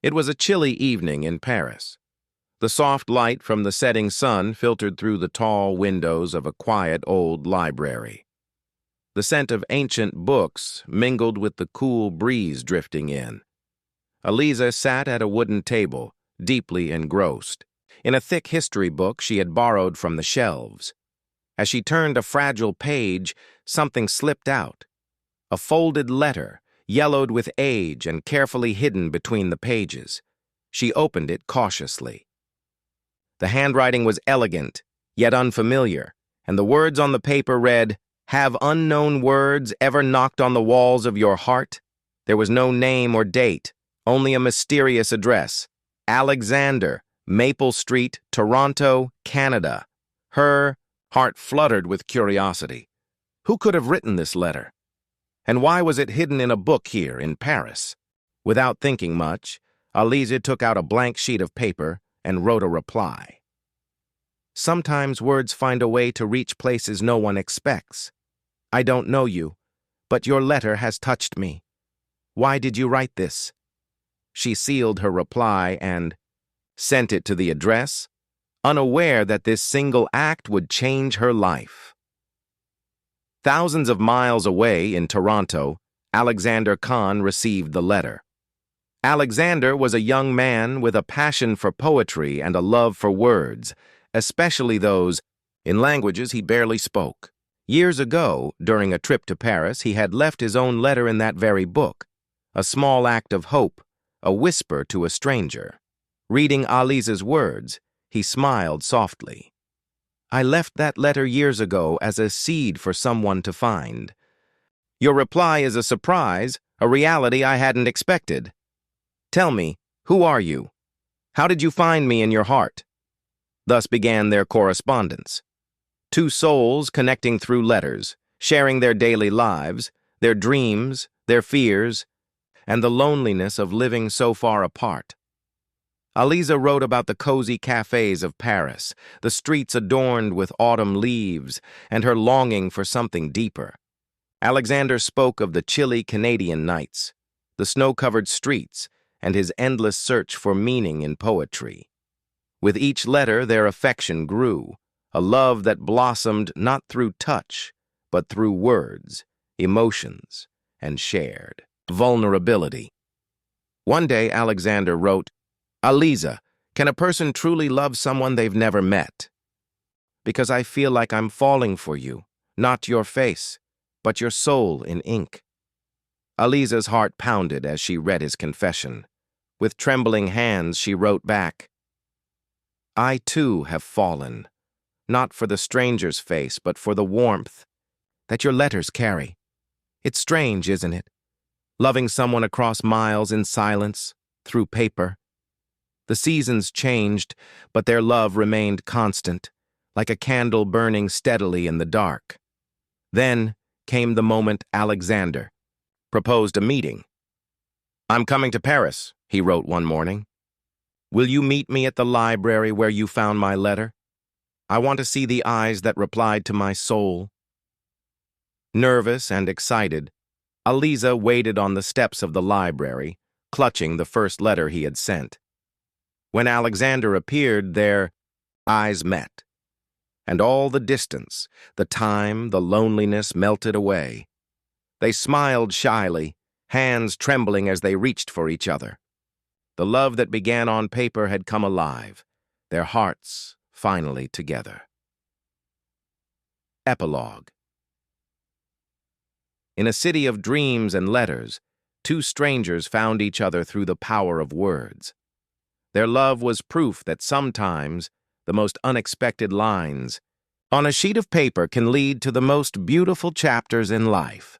It was a chilly evening in Paris. The soft light from the setting sun filtered through the tall windows of a quiet old library. The scent of ancient books mingled with the cool breeze drifting in. Eliza sat at a wooden table, deeply engrossed, in a thick history book she had borrowed from the shelves. As she turned a fragile page, something slipped out. A folded letter, yellowed with age and carefully hidden between the pages. She opened it cautiously. The handwriting was elegant, yet unfamiliar, and the words on the paper read, "Have unknown words ever knocked on the walls of your heart?" There was no name or date, only a mysterious address. Alexander, Maple Street, Toronto, Canada. Her heart fluttered with curiosity. Who could have written this letter? And why was it hidden in a book here in Paris? Without thinking much, Eliza took out a blank sheet of paper and wrote a reply. Sometimes words find a way to reach places no one expects. I don't know you, but your letter has touched me. Why did you write this? She sealed her reply and sent it to the address, unaware that this single act would change her life. Thousands of miles away in Toronto, Alexander Kahn received the letter. Alexander was a young man with a passion for poetry and a love for words, especially those in languages he barely spoke. Years ago, during a trip to Paris, he had left his own letter in that very book, a small act of hope, a whisper to a stranger. Reading Eliza's words, he smiled softly. I left that letter years ago as a seed for someone to find. Your reply is a surprise, a reality I hadn't expected. Tell me, who are you? How did you find me in your heart? Thus began their correspondence. Two souls connecting through letters, sharing their daily lives, their dreams, their fears, and the loneliness of living so far apart. Eliza wrote about the cozy cafes of Paris, the streets adorned with autumn leaves, and her longing for something deeper. Alexander spoke of the chilly Canadian nights, the snow-covered streets, and his endless search for meaning in poetry. With each letter, their affection grew, a love that blossomed not through touch, but through words, emotions, and shared vulnerability. One day, Alexander wrote, Eliza, can a person truly love someone they've never met? Because I feel like I'm falling for you, not your face, but your soul in ink. Eliza's heart pounded as she read his confession. With trembling hands, she wrote back, I too have fallen, not for the stranger's face, but for the warmth that your letters carry. It's strange, isn't it? Loving someone across miles in silence, through paper. The seasons changed, but their love remained constant, like a candle burning steadily in the dark. Then came the moment Alexander proposed a meeting. I'm coming to Paris, he wrote one morning. Will you meet me at the library where you found my letter? I want to see the eyes that replied to my soul. Nervous and excited, Eliza waited on the steps of the library, clutching the first letter he had sent. When Alexander appeared, their eyes met, and all the distance, the time, the loneliness melted away. They smiled shyly, hands trembling as they reached for each other. The love that began on paper had come alive, their hearts finally together. Epilogue. In a city of dreams and letters, two strangers found each other through the power of words. Their love was proof that sometimes the most unexpected lines on a sheet of paper can lead to the most beautiful chapters in life.